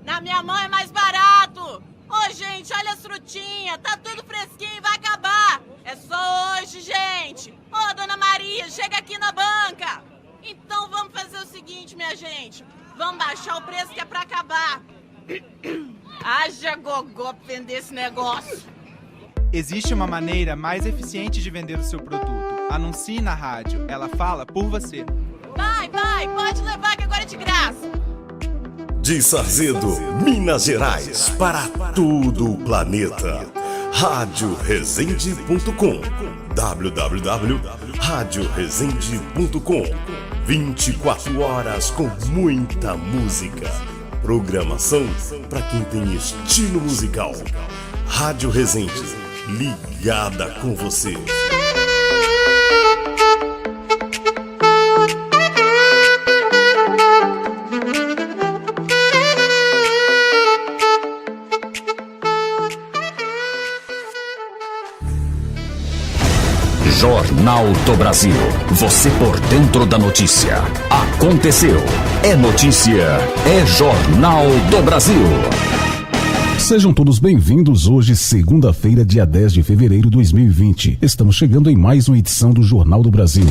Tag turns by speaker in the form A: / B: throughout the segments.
A: Na minha mão é mais barato. Ô, gente, olha as frutinhas. Tá tudo fresquinho e vai acabar. É só hoje, gente. Ô, dona Maria, chega aqui na banca. Então vamos fazer o seguinte, minha gente. Vamos baixar o preço que é pra acabar. Haja gogó pra vender esse negócio.
B: Existe uma maneira mais eficiente de vender o seu produto. Anuncie na rádio. Ela fala por você.
A: Vai, pode levar que agora é de graça.
C: De Sarzedo, Minas Gerais, para todo o planeta. RádioResende.com www.radioresende.com 24 horas com muita música. Programação para quem tem estilo musical. Rádio Resende, ligada com você.
D: Jornal do Brasil. Você por dentro da notícia. Aconteceu. É notícia. É Jornal do Brasil.
E: Sejam todos bem-vindos. Hoje, segunda-feira, dia 10 de fevereiro de 2020. Estamos chegando em mais uma edição do Jornal do Brasil.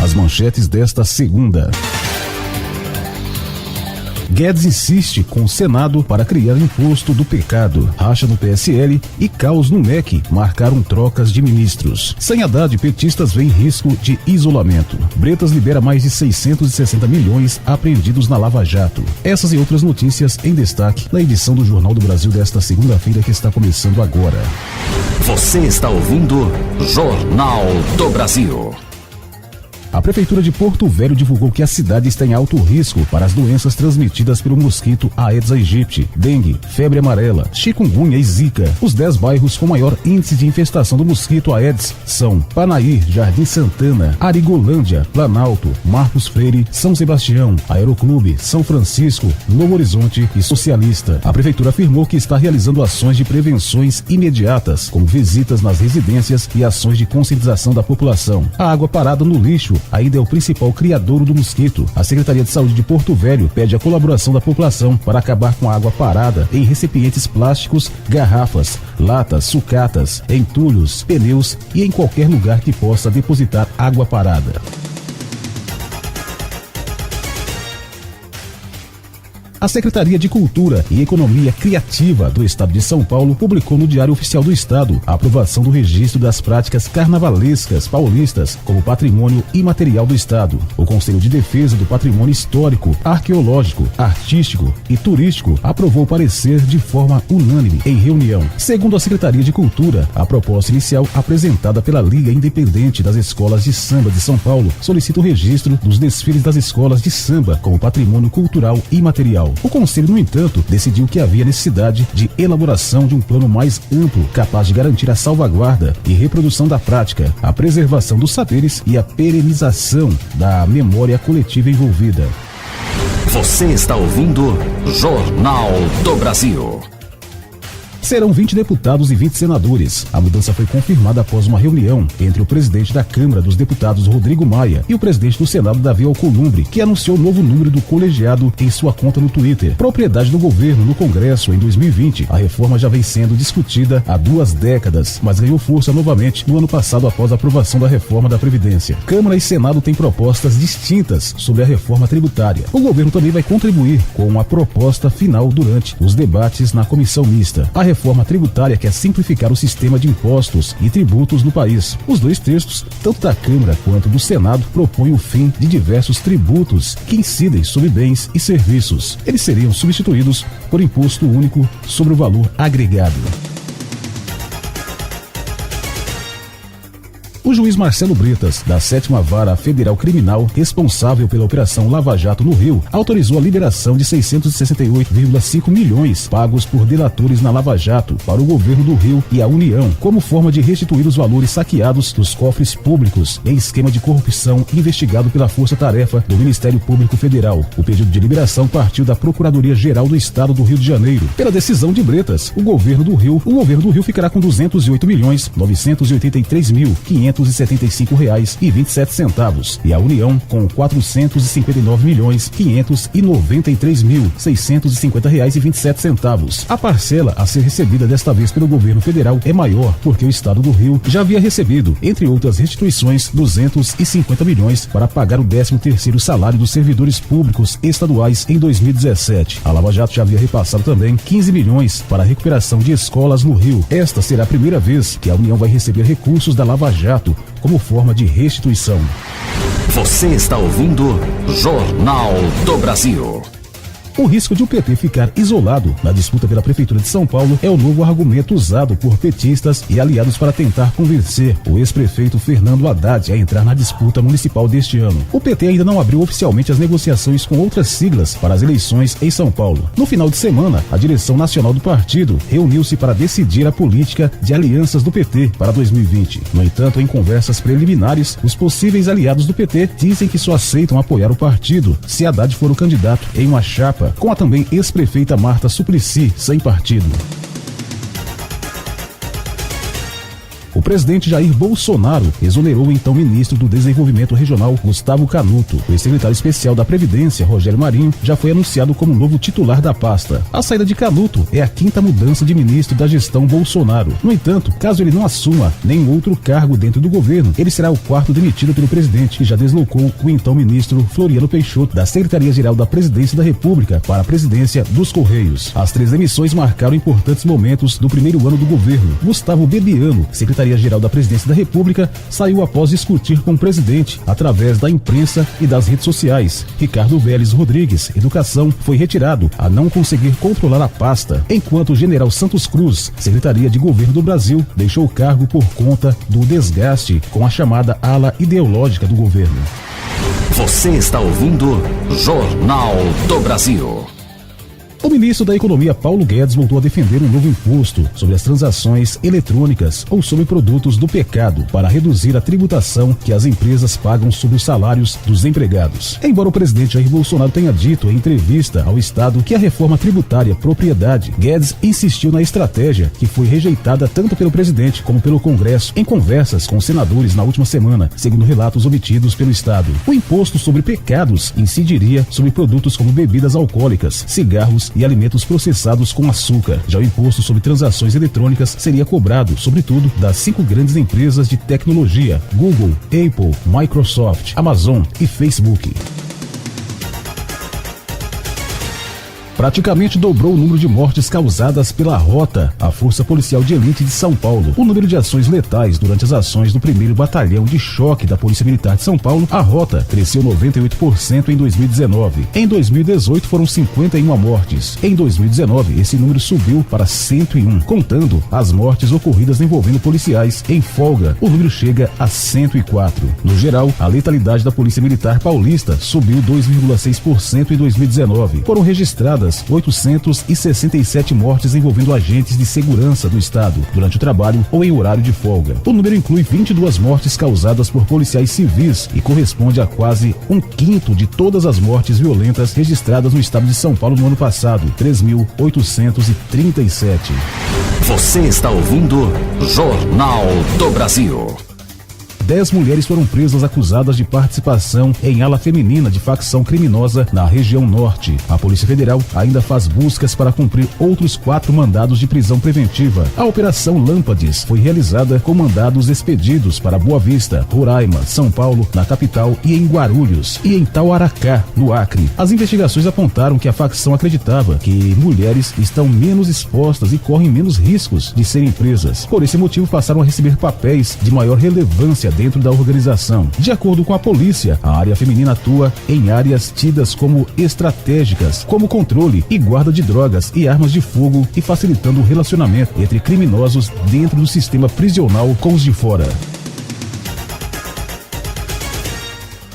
E: As manchetes desta segunda. Guedes insiste com o Senado para criar imposto do pecado. Racha no PSL e caos no MEC marcaram trocas de ministros. Sem Haddad, petistas veem risco de isolamento. Bretas libera mais de 660 milhões apreendidos na Lava Jato. Essas e outras notícias em destaque na edição do Jornal do Brasil desta segunda-feira que está começando agora.
D: Você está ouvindo Jornal do Brasil.
E: A Prefeitura de Porto Velho divulgou que a cidade está em alto risco para as doenças transmitidas pelo mosquito Aedes aegypti, dengue, febre amarela, chikungunya e zika. Os 10 bairros com maior índice de infestação do mosquito Aedes são Panaí, Jardim Santana, Arigolândia, Planalto, Marcos Freire, São Sebastião, Aeroclube, São Francisco, Novo Horizonte e Socialista. A Prefeitura afirmou que está realizando ações de prevenções imediatas, como visitas nas residências e ações de conscientização da população. A água parada no lixo ainda é o principal criadouro do mosquito. A Secretaria de Saúde de Porto Velho pede a colaboração da população para acabar com a água parada em recipientes plásticos, garrafas, latas, sucatas, entulhos, pneus e em qualquer lugar que possa depositar água parada. A Secretaria de Cultura e Economia Criativa do Estado de São Paulo publicou no Diário Oficial do Estado a aprovação do registro das práticas carnavalescas paulistas como patrimônio imaterial do Estado. O Conselho de Defesa do Patrimônio Histórico, Arqueológico, Artístico e Turístico aprovou o parecer de forma unânime em reunião. Segundo a Secretaria de Cultura, a proposta inicial apresentada pela Liga Independente das Escolas de Samba de São Paulo solicita o registro dos desfiles das escolas de samba como patrimônio cultural imaterial. O Conselho, no entanto, decidiu que havia necessidade de elaboração de um plano mais amplo, capaz de garantir a salvaguarda e reprodução da prática, a preservação dos saberes e a perenização da memória coletiva envolvida.
D: Você está ouvindo Jornal do Brasil.
E: Serão 20 deputados e 20 senadores. A mudança foi confirmada após uma reunião entre o presidente da Câmara dos Deputados, Rodrigo Maia, e o presidente do Senado, Davi Alcolumbre, que anunciou o novo número do colegiado em sua conta no Twitter. Propriedade do governo no Congresso em 2020, a reforma já vem sendo discutida há 2 décadas, mas ganhou força novamente no ano passado após a aprovação da reforma da Previdência. Câmara e Senado têm propostas distintas sobre a reforma tributária. O governo também vai contribuir com a proposta final durante os debates na comissão mista. A reforma tributária quer simplificar o sistema de impostos e tributos no país. Os 2 textos, tanto da Câmara quanto do Senado, propõem o fim de diversos tributos que incidem sobre bens e serviços. Eles seriam substituídos por imposto único sobre o valor agregado. O juiz Marcelo Bretas, da 7ª Vara Federal Criminal, responsável pela Operação Lava Jato no Rio, autorizou a liberação de 668,5 milhões pagos por delatores na Lava Jato para o governo do Rio e a União, como forma de restituir os valores saqueados dos cofres públicos em esquema de corrupção investigado pela Força Tarefa do Ministério Público Federal. O pedido de liberação partiu da Procuradoria-Geral do Estado do Rio de Janeiro. Pela decisão de Bretas, o governo do Rio ficará com 208.983.500 R$475,27 e a União com R$459.593.650,27. A parcela a ser recebida desta vez pelo governo federal é maior porque o estado do Rio já havia recebido, entre outras restituições, 250 milhões para pagar o 13º salário dos servidores públicos estaduais em 2017. A Lava Jato já havia repassado também 15 milhões para a recuperação de escolas no Rio. Esta será a primeira vez que a União vai receber recursos da Lava Jato como forma de restituição.
D: Você está ouvindo Jornal do Brasil.
E: O risco de o PT ficar isolado na disputa pela Prefeitura de São Paulo é o novo argumento usado por petistas e aliados para tentar convencer o ex-prefeito Fernando Haddad a entrar na disputa municipal deste ano. O PT ainda não abriu oficialmente as negociações com outras siglas para as eleições em São Paulo. No final de semana, a direção nacional do partido reuniu-se para decidir a política de alianças do PT para 2020. No entanto, em conversas preliminares, os possíveis aliados do PT dizem que só aceitam apoiar o partido se Haddad for o candidato em uma chapa com a também ex-prefeita Marta Suplicy, sem partido. O presidente Jair Bolsonaro exonerou o então ministro do Desenvolvimento Regional, Gustavo Canuto. O ex-secretário especial da Previdência, Rogério Marinho, já foi anunciado como novo titular da pasta. A saída de Canuto é a 5ª mudança de ministro da gestão Bolsonaro. No entanto, caso ele não assuma nenhum outro cargo dentro do governo, ele será o 4º demitido pelo presidente, que já deslocou o então ministro Floriano Peixoto da Secretaria-Geral da Presidência da República para a presidência dos Correios. As 3 demissões marcaram importantes momentos do primeiro ano do governo. Gustavo Bebiano, Secretaria-Geral da Presidência da República, saiu após discutir com o presidente através da imprensa e das redes sociais. Ricardo Vélez Rodrigues, Educação, foi retirado a não conseguir controlar a pasta, enquanto o general Santos Cruz, Secretaria de Governo do Brasil, deixou o cargo por conta do desgaste com a chamada ala ideológica do governo.
D: Você está ouvindo Jornal do Brasil.
E: O ministro da Economia, Paulo Guedes, voltou a defender um novo imposto sobre as transações eletrônicas ou sobre produtos do pecado para reduzir a tributação que as empresas pagam sobre os salários dos empregados. Embora o presidente Jair Bolsonaro tenha dito em entrevista ao Estado que a reforma tributária propriedade, Guedes insistiu na estratégia que foi rejeitada tanto pelo presidente como pelo Congresso em conversas com senadores na última semana, segundo relatos obtidos pelo Estado. O imposto sobre pecados incidiria sobre produtos como bebidas alcoólicas, cigarros e alimentos processados com açúcar. Já o imposto sobre transações eletrônicas seria cobrado, sobretudo, das 5 grandes empresas de tecnologia: Google, Apple, Microsoft, Amazon e Facebook. Praticamente dobrou o número de mortes causadas pela Rota, a Força Policial de Elite de São Paulo. O número de ações letais durante as ações do 1º Batalhão de Choque da Polícia Militar de São Paulo, a Rota, cresceu 98% em 2019. Em 2018 foram 51 mortes. Em 2019, esse número subiu para 101. Contando as mortes ocorridas envolvendo policiais em folga, o número chega a 104. No geral, a letalidade da Polícia Militar Paulista subiu 2,6% em 2019. Foram registradas 867 mortes envolvendo agentes de segurança do Estado durante o trabalho ou em horário de folga. O número inclui 22 mortes causadas por policiais civis e corresponde a quase 1/5 de todas as mortes violentas registradas no Estado de São Paulo no ano passado, 3.837.
D: Você está ouvindo Jornal do Brasil.
E: 10 mulheres foram presas acusadas de participação em ala feminina de facção criminosa na região norte. A Polícia Federal ainda faz buscas para cumprir outros 4 mandados de prisão preventiva. A Operação Lâmpades foi realizada com mandados expedidos para Boa Vista, Roraima, São Paulo, na capital, e em Guarulhos e em Tauaracá, no Acre. As investigações apontaram que a facção acreditava que mulheres estão menos expostas e correm menos riscos de serem presas. Por esse motivo, passaram a receber papéis de maior relevância dentro da organização. De acordo com a polícia, a área feminina atua em áreas tidas como estratégicas, como controle e guarda de drogas e armas de fogo, e facilitando o relacionamento entre criminosos dentro do sistema prisional com os de fora.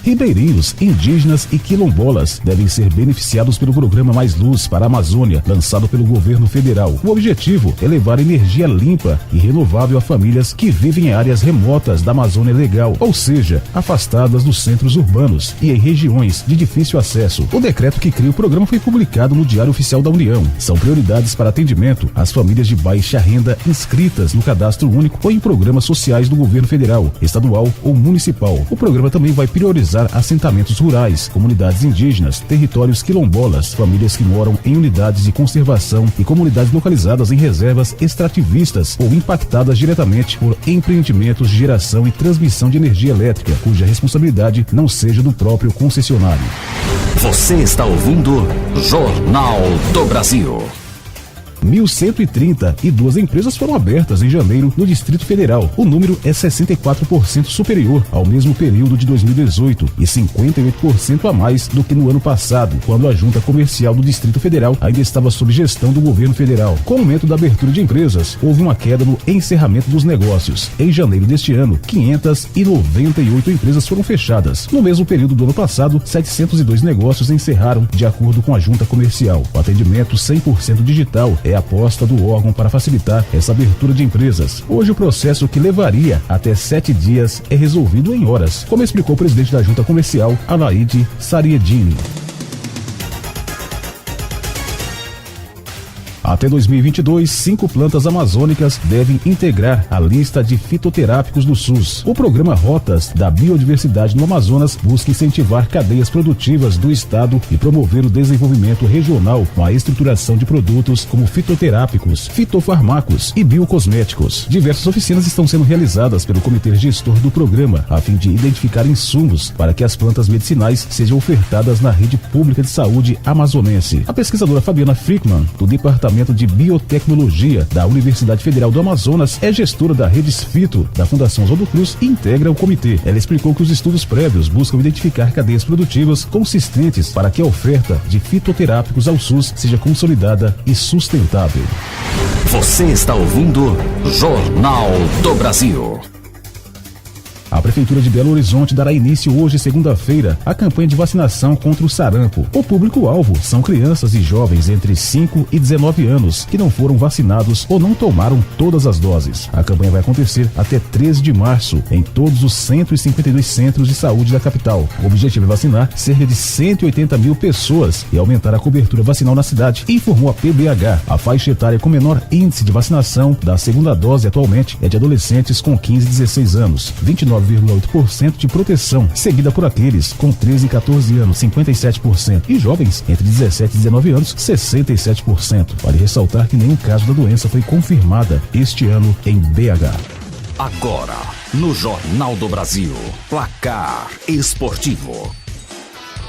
E: ribeirinhos, indígenas e quilombolas devem ser beneficiados pelo programa Mais Luz para a Amazônia, lançado pelo governo federal. O objetivo é levar energia limpa e renovável a famílias que vivem em áreas remotas da Amazônia Legal, ou seja, afastadas dos centros urbanos e em regiões de difícil acesso. O decreto que cria o programa foi publicado no Diário Oficial da União. São prioridades para atendimento às famílias de baixa renda inscritas no Cadastro Único ou em programas sociais do governo federal, estadual ou municipal. O programa também vai priorizar assentamentos rurais, comunidades indígenas, territórios quilombolas, famílias que moram em unidades de conservação e comunidades localizadas em reservas extrativistas ou impactadas diretamente por empreendimentos de geração e transmissão de energia elétrica, cuja responsabilidade não seja do próprio concessionário.
D: Você está ouvindo Jornal do Brasil.
E: 1.132 empresas foram abertas em janeiro no Distrito Federal. O número é 64% superior ao mesmo período de 2018 e 58% a mais do que no ano passado, quando a Junta Comercial do Distrito Federal ainda estava sob gestão do governo federal. Com o aumento da abertura de empresas, houve uma queda no encerramento dos negócios. Em janeiro deste ano, 598 empresas foram fechadas. No mesmo período do ano passado, 702 negócios encerraram, de acordo com a Junta Comercial. O atendimento 100% digital é a aposta do órgão para facilitar essa abertura de empresas. Hoje o processo que levaria até 7 dias é resolvido em horas, como explicou o presidente da Junta Comercial, Anaide Sariedini. Até 2022, 5 plantas amazônicas devem integrar a lista de fitoterápicos do SUS. O programa Rotas da Biodiversidade no Amazonas busca incentivar cadeias produtivas do estado e promover o desenvolvimento regional com a estruturação de produtos como fitoterápicos, fitofarmacos e biocosméticos. Diversas oficinas estão sendo realizadas pelo comitê gestor do programa, a fim de identificar insumos para que as plantas medicinais sejam ofertadas na rede pública de saúde amazonense. A pesquisadora Fabiana Frickman, do Departamento de Biotecnologia da Universidade Federal do Amazonas, é gestora da Rede Fito da Fundação Oswaldo Cruz e integra o comitê. Ela explicou que os estudos prévios buscam identificar cadeias produtivas consistentes para que a oferta de fitoterápicos ao SUS seja consolidada e sustentável.
D: Você está ouvindo Jornal do Brasil.
E: A Prefeitura de Belo Horizonte dará início hoje, segunda-feira, à campanha de vacinação contra o sarampo. O público-alvo são crianças e jovens entre 5 e 19 anos que não foram vacinados ou não tomaram todas as doses. A campanha vai acontecer até 13 de março em todos os 152 centros de saúde da capital. O objetivo é vacinar cerca de 180 mil pessoas e aumentar a cobertura vacinal na cidade, informou a PBH. A faixa etária com menor índice de vacinação da segunda dose atualmente é de adolescentes com 15 e 16 anos, 29,8% de proteção, seguida por aqueles com 13 e 14 anos, 57%, e jovens entre 17 e 19 anos, 67%. Vale ressaltar que nenhum caso da doença foi confirmada este ano em BH.
D: Agora, no Jornal do Brasil, placar esportivo.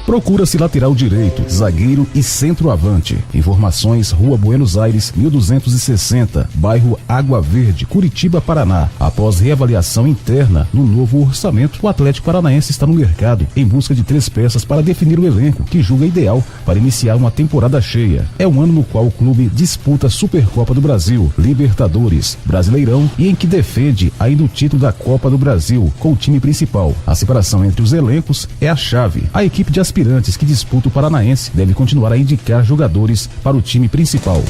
E: Procura-se lateral direito, zagueiro e centroavante. Informações: Rua Buenos Aires, 1260, bairro Água Verde, Curitiba, Paraná. Após reavaliação interna no novo orçamento, o Atlético Paranaense está no mercado em busca de 3 peças para definir o elenco que julga ideal para iniciar uma temporada cheia. É um ano no qual o clube disputa Supercopa do Brasil, Libertadores, Brasileirão e em que defende ainda o título da Copa do Brasil com o time principal. A separação entre os elencos é a chave. A equipe de aspirantes que disputa o Paranaense deve continuar a indicar jogadores para o time principal.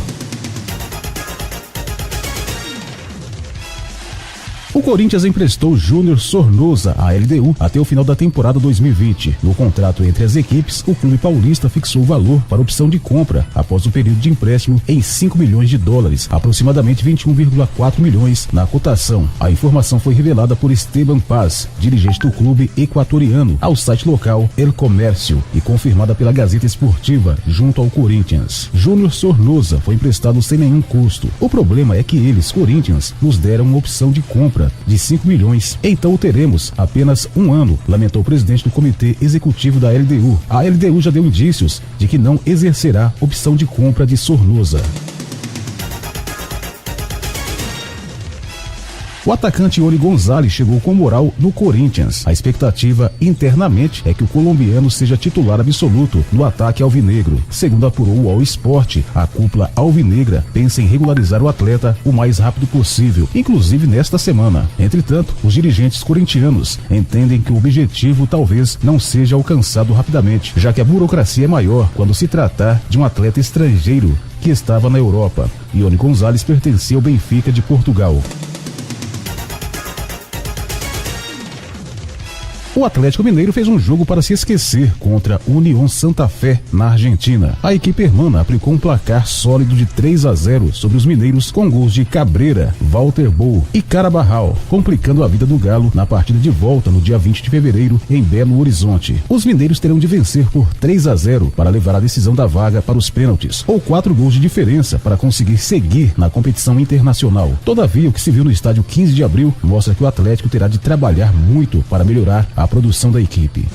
E: O Corinthians emprestou Júnior Sornosa à LDU até o final da temporada 2020. No contrato entre as equipes, o clube paulista fixou o valor para opção de compra após o período de empréstimo em $5 milhões, aproximadamente 21,4 milhões na cotação. A informação foi revelada por Esteban Paz, dirigente do clube equatoriano, ao site local El Comércio e confirmada pela Gazeta Esportiva junto ao Corinthians. Júnior Sornosa foi emprestado sem nenhum custo. O problema é que eles, Corinthians, nos deram uma opção de compra de 5 milhões. Então o teremos apenas um ano, lamentou o presidente do comitê executivo da LDU. A LDU já deu indícios de que não exercerá opção de compra de Sornosa. O atacante Ione Gonzalez chegou com moral no Corinthians. A expectativa internamente é que o colombiano seja titular absoluto no ataque alvinegro. Segundo apurou o All Sport, a cúpula alvinegra pensa em regularizar o atleta o mais rápido possível, inclusive nesta semana. Entretanto, os dirigentes corintianos entendem que o objetivo talvez não seja alcançado rapidamente, já que a burocracia é maior quando se tratar de um atleta estrangeiro que estava na Europa. Ione Gonzalez pertencia ao Benfica de Portugal. O Atlético Mineiro fez um jogo para se esquecer contra Unión Santa Fé na Argentina. A equipe hermana aplicou um placar sólido de 3-0 sobre os mineiros com gols de Cabreira, Walter Bou e Carabarral, complicando a vida do Galo na partida de volta no dia 20 de fevereiro em Belo Horizonte. Os mineiros terão de vencer por 3-0 para levar a decisão da vaga para os pênaltis, ou 4 gols de diferença para conseguir seguir na competição internacional. Todavia, o que se viu no estádio 15 de abril mostra que o Atlético terá de trabalhar muito para melhorar a produção da equipe.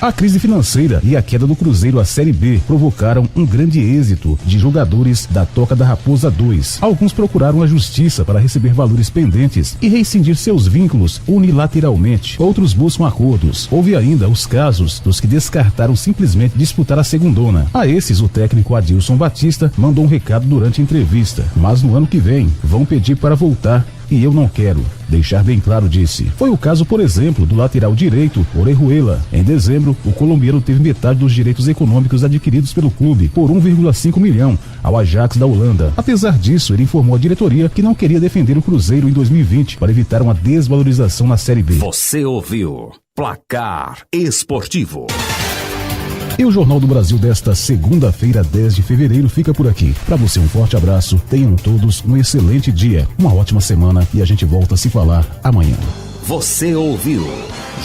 E: A crise financeira e a queda do Cruzeiro à Série B provocaram um grande êxito de jogadores da Toca da Raposa 2. Alguns procuraram a justiça para receber valores pendentes e rescindir seus vínculos unilateralmente. Outros buscam acordos. Houve ainda os casos dos que descartaram simplesmente disputar a segundona. A esses, o técnico Adilson Batista mandou um recado durante a entrevista. Mas no ano que vem, vão pedir para voltar e eu não quero. Deixar bem claro, disse. Foi o caso, por exemplo, do lateral direito, Orejuela. Em dezembro, o colombiano teve metade dos direitos econômicos adquiridos pelo clube, por 1,5 milhão, ao Ajax da Holanda. Apesar disso, ele informou à diretoria que não queria defender o Cruzeiro em 2020 para evitar uma desvalorização na Série B.
D: Você ouviu Placar Esportivo.
E: E o Jornal do Brasil desta segunda-feira, 10 de fevereiro, fica por aqui. Para você, um forte abraço, tenham todos um excelente dia, uma ótima semana e a gente volta a se falar amanhã.
D: Você ouviu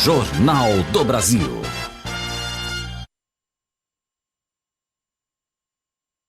D: Jornal do Brasil.